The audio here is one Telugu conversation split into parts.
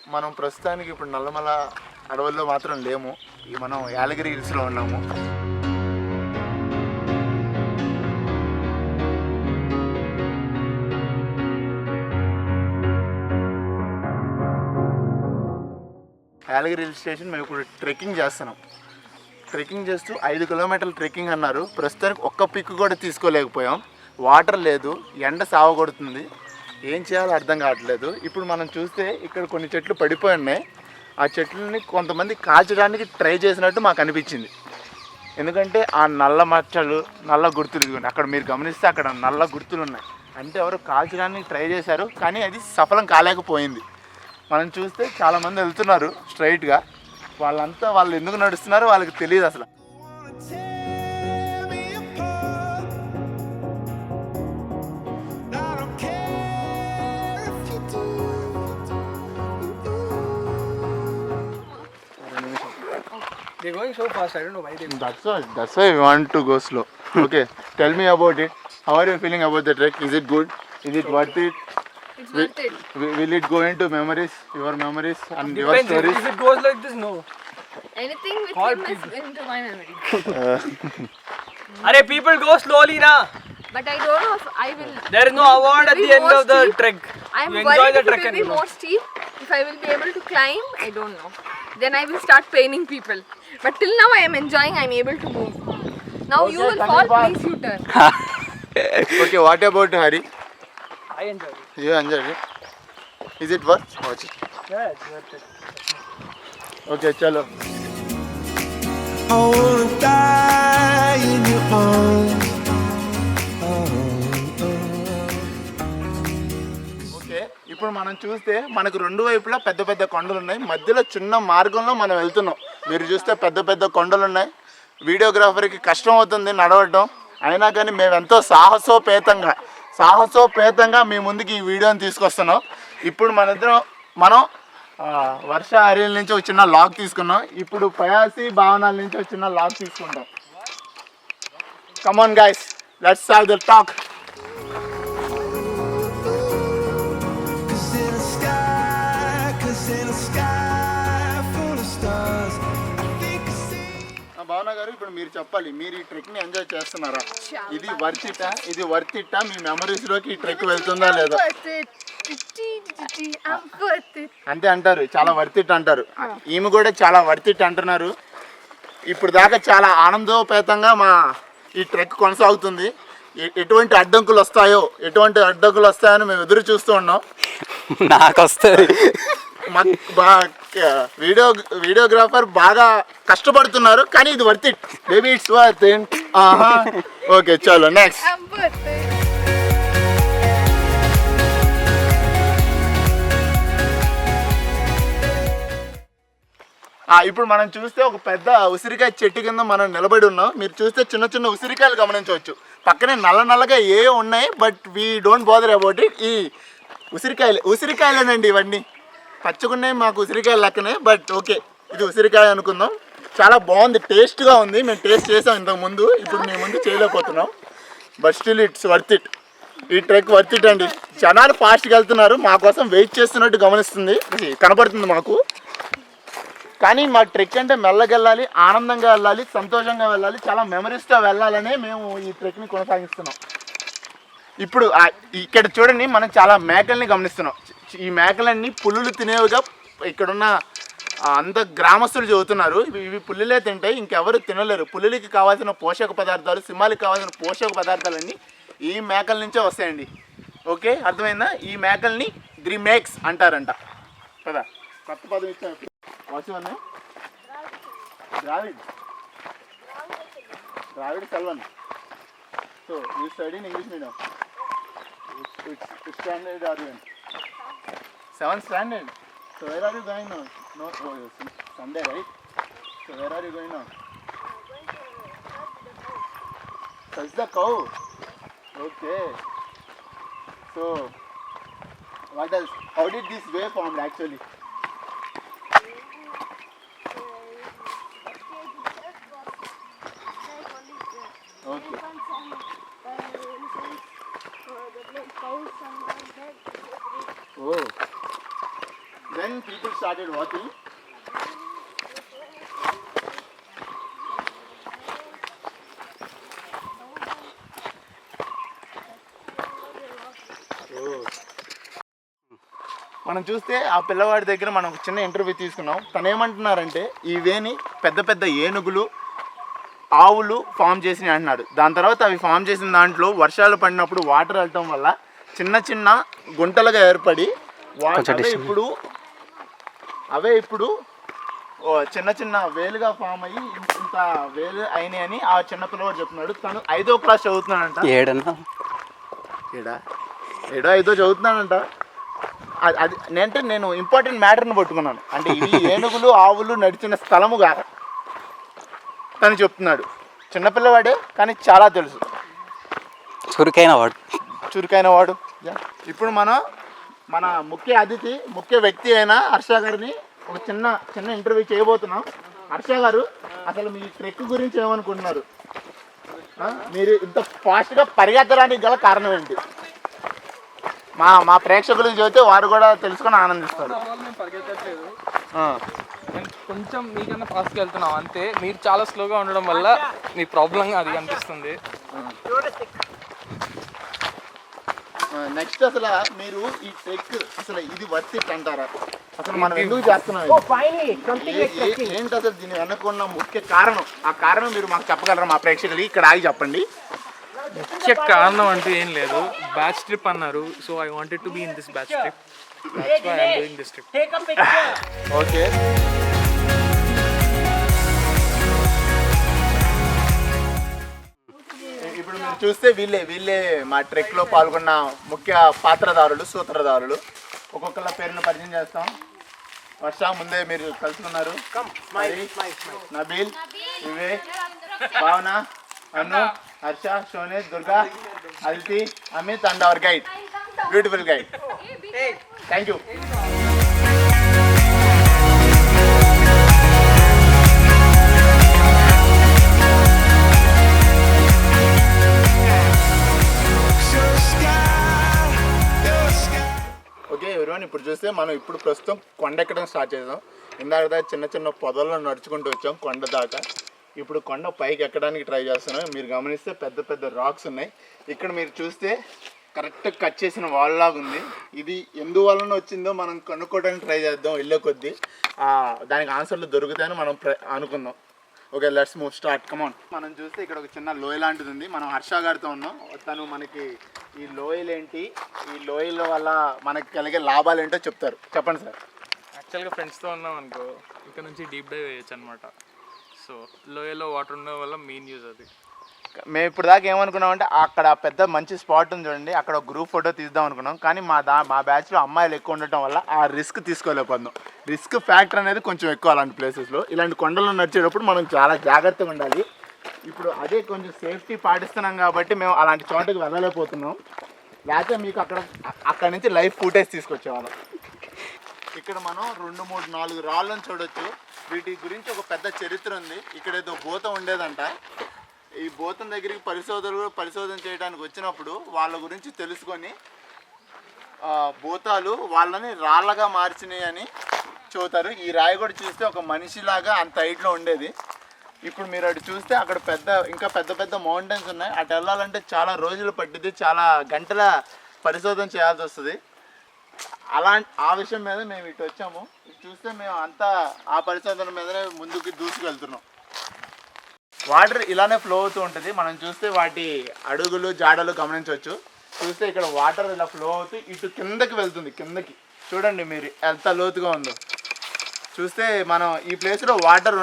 మనం ప్రస్తుతానికి ఇప్పుడు నల్లమల అడవుల్లో మాత్రం లేము, మనం యాలగిరి హిల్స్లో ఉన్నాము. యాలగిరి హిల్ స్టేషన్ మేము ఇప్పుడు ట్రెక్కింగ్ చేస్తున్నాం. ట్రెక్కింగ్ చేస్తూ 5 కిలోమీటర్లు ట్రెక్కింగ్ అన్నారు. ప్రస్తుతానికి ఒక్క పిక్ కూడా తీసుకోలేకపోయాం. వాటర్ లేదు, ఎండ సావగొడుతుంది, ఏం చేయాలో అర్థం కావట్లేదు. ఇప్పుడు మనం చూస్తే ఇక్కడ కొన్ని చెట్లు పడిపోయి ఉన్నాయి. ఆ చెట్లని కొంతమంది కాల్చడానికి ట్రై చేసినట్టు మాకు అనిపించింది. ఎందుకంటే ఆ నల్ల మచ్చలు, నల్ల గుర్తులు ఇదిగోండి, అక్కడ మీరు గమనిస్తే అక్కడ నల్ల గుర్తులు ఉన్నాయి. అంటే ఎవరు కాల్చడానికి ట్రై చేశారు, కానీ అది సఫలం కాలేకపోయింది. మనం చూస్తే చాలామంది వెళ్తున్నారు స్ట్రైట్గా. వాళ్ళు ఎందుకు నడుస్తున్నారో వాళ్ళకి తెలియదు అసలు. They're going so fast. I don't know why they. That's why we want to go slow. Okay, tell me about it. How are you feeling about the trek? Is it good? Is it worth it? It's worth it. Will it go into memories, your memories and your Depends. stories? If it goes like this, no. Anything with All him is into my memory. Arey, people go slowly, na. But I don't know if I will. There is no award at the end of the trek. I'm You enjoy worried the if trek it will be and more steep. If I will be able to climb, I don't know. Then I will start paining people. But till now I am enjoying. I am able to move. Now you will fall. Please you turn. Okay, what about Hari? I enjoy it. You enjoyed it? Is it worth watching? Yeah, it's worth it. Okay, chalo. I wanna die in your arms. Okay, ఇప్పుడు మనం చూస్తే మనకు రెండు వైపులా పెద్ద పెద్ద కొండలు ఉన్నాయి. మధ్యలో చిన్న మార్గంలో మనం వెళ్తున్నాం. మీరు చూస్తే పెద్ద పెద్ద కొండలు ఉన్నాయి. వీడియోగ్రాఫర్కి కష్టం అవుతుంది నడవడం, అయినా కానీ మేము ఎంతో సాహసోపేతంగా మీ ముందుకి ఈ వీడియోని తీసుకొస్తున్నాం. ఇప్పుడు మనం వర్ష హరియల్ నుంచి ఒక చిన్న లాగ్ తీసుకున్నాం. ఇప్పుడు పయాసి భావనాల నుంచి ఒక చిన్న లాగ్ తీసుకుంటాం. Come on guys, let's have the talk. భావన గారు, ఇప్పుడు మీరు చెప్పాలి, మీరు ఈ ట్రెక్ ని ఎంజాయ్ చేస్తున్నారా? ఇది వర్త్ ఇట్ మీ మెమరీస్ లోకి ఈ ట్రెక్ వెళ్తుందా లేదా? అంతే అంటారు, చాలా వర్త్ ఇట్ అంటారు. ఈమె కూడా చాలా వర్త్ ఇట్ అంటున్నారు. ఇప్పుడు దాకా చాలా ఆనందోపేతంగా మా ఈ ట్రెక్ కొనసాగుతుంది. ఎటువంటి అడ్డంకులు వస్తాయని మేము ఎదురు చూస్తూ ఉన్నాం. నాకు వస్తుంది. వీడియోగ్రాఫర్ బాగా కష్టపడుతున్నారు, కానీ ఇది worth it. Baby it's worth it. Okay, చలో నెక్స్ట్. ఇప్పుడు మనం చూస్తే ఒక పెద్ద ఉసిరికాయ చెట్టు కింద మనం నిలబడి ఉన్నాం. మీరు చూస్తే చిన్న చిన్న ఉసిరికాయలు గమనించవచ్చు. పక్కనే నల్లగా ఏ ఉన్నాయి, but we don't bother about it. ఈ ఉసిరికాయలేనండి ఇవన్నీ. పచ్చగున్నాయి, మాకు ఉసిరికాయలు లెక్కనే, బట్ ఓకే, ఇది ఉసిరికాయ అనుకుందాం. చాలా బాగుంది, టేస్ట్గా ఉంది. మేము టేస్ట్ చేసాం ఇంతకుముందు, ఇప్పుడు మేము ముందు చేయలేకపోతున్నాం. But still it's worth it. ఈ ట్రెక్ వర్త్ ఇట్ అండి. జనాలు ఫాస్ట్గా వెళ్తున్నారు, మా కోసం వెయిట్ చేస్తున్నట్టు కనపడుతుంది మాకు. కానీ మా ట్రెక్ అంటే మెల్లగా వెళ్ళాలి, ఆనందంగా వెళ్ళాలి, సంతోషంగా వెళ్ళాలి, చాలా మెమరీస్తో వెళ్ళాలనే మేము ఈ ట్రెక్ని కొనసాగిస్తున్నాం. ఇప్పుడు ఇక్కడ చూడండి, మనం చాలా మేకల్ని గమనిస్తున్నాం. ఈ మేకలన్నీ పుల్లులు తినేవిగా ఇక్కడున్న అంత గ్రామస్తులు చెబుతున్నారు. ఇవి పుల్లులే తింటాయి, ఇంకెవరు తినలేరు. పుల్లులకి కావాల్సిన పోషక పదార్థాలు, సింహాలకి కావాల్సిన పోషక పదార్థాలన్నీ ఈ మేకల నుంచే వస్తాయండి. ఓకే, అర్థమైందా? ఈ మేకల్ని గ్రిమేక్స్ అంటారంట కదా, కొత్త పదం ఇచ్చాను. వాసువన్నా Dravid Selvan. So you study in English medium. Which standard are you in? 7th standard. So where are you going now? No, Sunday, right? So where are you going now? Touch the cow. Okay. So what else? How did this way formed actually? Okay. Oh. Then then people started watching. మనం చూస్తే ఆ పిల్లవాడి దగ్గర మనం ఒక చిన్న ఇంటర్వ్యూ తీసుకున్నాం. తను ఏమంటున్నారంటే ఈ వేని పెద్ద పెద్ద ఏనుగులు ఆవులు ఫామ్ చేసినాయి అంటున్నాడు. దాని తర్వాత అవి ఫామ్ చేసిన దాంట్లో వర్షాలు పడినప్పుడు వాటర్ వెళ్ళటం వల్ల చిన్న చిన్న గుంటలుగా ఏర్పడి అవే ఇప్పుడు చిన్న చిన్న వేలుగా ఫామ్ అయ్యి ఇంత వేలు అయినాయి అని ఆ చిన్న పిల్లవాడు చెప్తున్నాడు. తను 5వ క్లాస్ చదువుతున్నాడంట. ఏడో 5వ చదువుతున్నాడంట. అది అంటే నేను ఇంపార్టెంట్ మ్యాటర్ని పట్టుకున్నాను. అంటే ఇవి ఏనుగులు ఆవులు నడిచిన స్థలముగా తను చెప్తున్నాడు. చిన్నపిల్లవాడే కానీ చాలా తెలుసు, చురుకైన వాడు. ఇప్పుడు మన ముఖ్య అతిథి ముఖ్య వ్యక్తి అయిన హర్ష గారిని ఒక చిన్న ఇంటర్వ్యూ చేయబోతున్నాం. హర్ష గారు, అసలు మీ ట్రెక్ గురించి ఏమనుకుంటున్నారు? మీరు ఇంత ఫాస్ట్గా పరిగెత్తడానికి గల కారణం ఏంటి? మా ప్రేక్షకులకు చెబితే వారు కూడా తెలుసుకొని ఆనందిస్తారు. పరిగెత్తట్లేదు, కొంచెం మీకన్నా ఫాస్ట్గా వెళ్తున్నాం అంతే. మీరు చాలా స్లోగా ఉండడం వల్ల మీ ప్రాబ్లం అది అనిపిస్తుంది. నెక్స్ట్ అసలు మీరు ఈ ట్రెక్ అసలు ఇది వర్త్ ఇట్ అంటారా? అసలు మనం ఎందుకు చేస్తున్నాం? ఏంటి అసలు దీని వెనకున్న ముఖ్య కారణం? ఆ కారణం మీరు మాకు చెప్పగలరా? మా ప్రేక్షకులు ఇక్కడ ఆగి చెప్పండి. ముఖ్య కారణం అంటూ ఏం లేదు, బ్యాచ్ ట్రిప్ అన్నారు. So I wanted to be in this batch trip. That's why I'm doing this trip. Okay. ఇప్పుడు మీరు చూస్తే వీళ్ళే మా ట్రెక్లో పాల్గొన్న ముఖ్య పాత్రదారులు, సూత్రధారులు. ఒక్కొక్కళ్ళ పేరును పరిచయం చేస్తాం. వర్ష, ముందే మీరు కలుసుకున్నారు. Nabeel, Vivek, Bhavana, Anu, Harsha, Shonesh, Durga, Aditi, Amit and our guide, beautiful guide. Thank you. Okay everyone, ఇప్పుడు చూస్తే మనం ప్రస్తుతం కొండ ఎక్కడం స్టార్ట్ చేసాం. ఇందాక చిన్న పొదల్లో నడుచుకుంటూ వచ్చాం కొండ దాకా. ఇప్పుడు కొండ పైకి ఎక్కడానికి ట్రై చేస్తున్నాం. మీరు గమనిస్తే పెద్ద పెద్ద రాక్స్ ఉన్నాయి. ఇక్కడ మీరు చూస్తే కరెక్ట్ కట్ చేసిన వాల్ లాగా ఉంది. ఇది ఎందువలన వచ్చిందో మనం కనుక్కోవడానికి ట్రై చేద్దాం వెళ్ళే కొద్దీ. దానికి ఆన్సర్లు దొరుకుతాయని మనం అనుకుందాం. ఓకే, లెట్స్ మూవ్, స్టార్ట్, కమాన్. మనం చూస్తే ఇక్కడ ఒక చిన్న లోయ లాంటిది ఉంది. మనం హర్ష గారితో ఉన్నాం. తను మనకి ఈ లోయలేంటి, ఈ లోయల వల్ల మనకి కలిగే లాభాలు ఏంటో చెప్తారు. చెప్పండి సార్. యాక్చువల్గా ఫ్రెండ్స్తో ఉన్నాం అనుకో, ఇక్కడ నుంచి డీప్ డైవ్ వేయచ్చు అనమాట. సో లోయలో వాటర్ ఉండడం వల్ల మెయిన్ యూజ్ అది. మేము ఇప్పుడు దాకా ఏమనుకున్నామంటే అక్కడ పెద్ద మంచి స్పాట్ ఉంది చూడండి, అక్కడ ఒక గ్రూప్ ఫోటో తీద్దాం అనుకున్నాం. కానీ మా బ్యాచ్లో అమ్మాయిలు ఎక్కువ ఉండటం వల్ల ఆ రిస్క్ తీసుకోలేకపోతున్నాం. రిస్క్ ఫ్యాక్టర్ అనేది కొంచెం ఎక్కువ అలాంటి ప్లేసెస్లో. ఇలాంటి కొండల్లో నడిచేటప్పుడు మనం చాలా జాగ్రత్తగా ఉండాలి. ఇప్పుడు అదే కొంచెం సేఫ్టీ పాటిస్తున్నాం కాబట్టి మేము అలాంటి చోటకి వెళ్ళలేకపోతున్నాం. లేకపోతే మీకు అక్కడ నుంచి లైవ్ ఫుటేజ్ తీసుకొచ్చేవాళ్ళం. ఇక్కడ మనం 2, 3, 4 రాళ్ళని చూడొచ్చు. వీటి గురించి ఒక పెద్ద చరిత్ర ఉంది. ఇక్కడ ఏదో భూతం ఉండేదంట. ఈ భూతం దగ్గరికి పరిశోధన చేయడానికి వచ్చినప్పుడు వాళ్ళ గురించి తెలుసుకొని భూతాలు వాళ్ళని రాళ్ళగా మార్చినాయి అని చెబుతారు. ఈ రాయి కూడా చూస్తే ఒక మనిషిలాగా అంత హైట్లో ఉండేది. ఇప్పుడు మీరు అటు చూస్తే అక్కడ ఇంకా పెద్ద మౌంటైన్స్ ఉన్నాయి. అటు వెళ్ళాలంటే చాలా రోజులు పట్టింది, చాలా గంటల పరిశోధన చేయాల్సి వస్తుంది. ఆ విషయం మీద మేము ఇటు వచ్చాము. ఇటు చూస్తే మేము అంతా ఆ పరిశోధన మీదనే ముందుకు దూసుకెళ్తున్నాం. వాటర్ ఇలానే ఫ్లో అవుతూ ఉంటుంది. మనం చూస్తే వాటి అడుగులు జాడలు గమనించవచ్చు. చూస్తే ఇక్కడ వాటర్ ఇలా ఫ్లో అవుతూ ఇటు కిందకి వెళ్తుంది. కిందకి చూడండి మీరు ఎంత లోతుగా ఉందో. చూస్తే మనం ఈ ప్లేస్లో వాటర్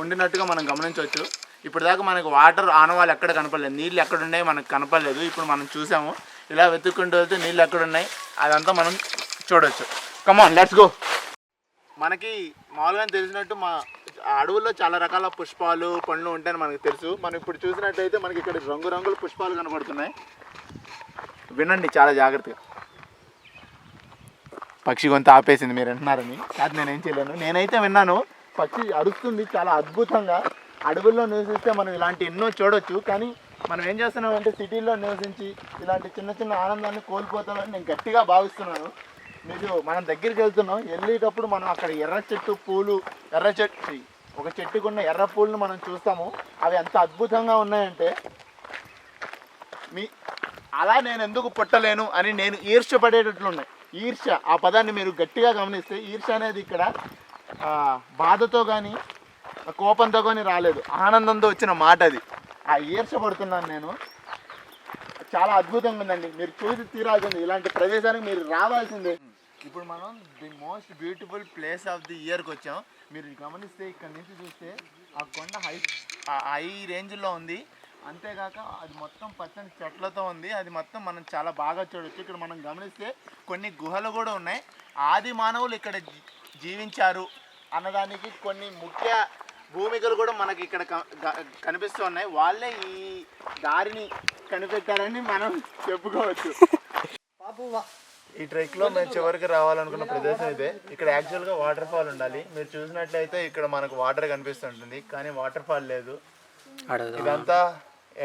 ఉండినట్టుగా మనం గమనించవచ్చు. ఇప్పుడు దాకా మనకు వాటర్ ఆనవాళ్ళు ఎక్కడ కనపడలేదు, నీళ్ళు ఎక్కడ ఉన్నాయి మనకు కనపడలేదు. ఇప్పుడు మనం చూసాము. ఇలా వెతుక్కుంటూ వెళ్తే నీళ్ళు ఎక్కడున్నాయి అదంతా మనం చూడవచ్చు. కమాన్, లెట్స్ గో. మనకి మామూలుగా తెలిసినట్టు మా అడవుల్లో చాలా రకాల పుష్పాలు పండ్లు ఉంటాయని మనకు తెలుసు. మనం ఇప్పుడు చూసినట్టయితే మనకి ఇక్కడ రంగురంగుల పుష్పాలు కనపడుతున్నాయి. వినండి చాలా జాగ్రత్తగా. పక్షి గొంతు ఆపేసింది మీరు వింటున్నారని. కాదు, నేనేం చేయలేను. నేనైతే విన్నాను. పక్షి అరుస్తుంది చాలా అద్భుతంగా. అడవుల్లో నివసిస్తే మనం ఇలాంటి ఎన్నో చూడొచ్చు. కానీ మనం ఏం చేస్తున్నామంటే సిటీల్లో నివసించి ఇలాంటి చిన్న ఆనందాన్ని కోల్పోతామని నేను గట్టిగా భావిస్తున్నాను. మీరు మనం దగ్గరికి వెళ్తున్నాం, వెళ్ళేటప్పుడు మనం అక్కడ ఎర్ర చెట్టు పూలు, ఎర్ర చెట్టు ఒక చెట్టుకున్న ఎర్ర పూలను మనం చూస్తాము. అవి ఎంత అద్భుతంగా ఉన్నాయంటే అలా నేను ఎందుకు పుట్టలేను అని నేను ఈర్ష్య పడేటట్లు ఉన్నాయి. ఈర్ష్య ఆ పదాన్ని మీరు గట్టిగా గమనిస్తే, ఈర్ష్య అనేది ఇక్కడ బాధతో కానీ కోపంతో కానీ రాలేదు, ఆనందంతో వచ్చిన మాట అది. ఆ ఈర్ష్య పడుతున్నాను నేను. చాలా అద్భుతంగా ఉందండి, మీరు చూసి తీరాల్సింది. ఇలాంటి ప్రదేశానికి మీరు రావాల్సిందే. ఇప్పుడు మనం the most beautiful place of the ఇయర్కి వచ్చాం. మీరు గమనిస్తే ఇక్కడ నుంచి చూస్తే ఆ కొండ హై రేంజ్లో ఉంది. అంతేకాక అది మొత్తం పచ్చని చెట్లతో ఉంది. అది మొత్తం మనం చాలా బాగా చూడవచ్చు. ఇక్కడ మనం గమనిస్తే కొన్ని గుహలు కూడా ఉన్నాయి. ఆది మానవులు ఇక్కడ జీవించారు అన్నదానికి కొన్ని ముఖ్య భూమికలు కూడా మనకి ఇక్కడ కనిపిస్తూ ఉన్నాయి. వాళ్ళే ఈ దారిని కనిపెట్టారని మనం చెప్పుకోవచ్చు. ఈ ట్రెక్లో మేము చివరికి రావాలనుకున్న ప్రదేశం ఇదే. ఇక్కడ యాక్చువల్గా వాటర్ ఫాల్ ఉండాలి. మీరు చూసినట్లయితే ఇక్కడ మనకు వాటర్ కనిపిస్తుంటుంది, కానీ వాటర్ ఫాల్ లేదు. ఇదంతా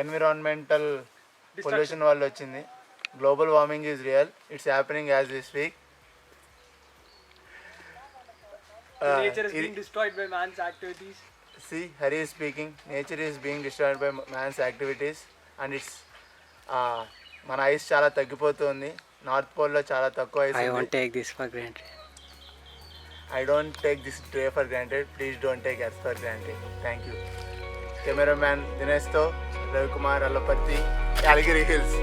ఎన్విరాన్మెంటల్ పొల్యూషన్ వల్ల వచ్చింది. Global warming is real, it's happening as we speak. Nature is being destroyed by man's activities. See, Hari is speaking. Nature is being destroyed by man's activities, and it's మన ఐస్ చాలా తగ్గిపోతుంది. నార్త్ పోల్లో చాలా తక్కువ ice. I won't take this for granted. I don't take this day for granted. Please don't take us for granted. Thank you. Cameraman దినేష్తో రవికుమార్ అల్లపర్తి, యాదగిరి హిల్స్.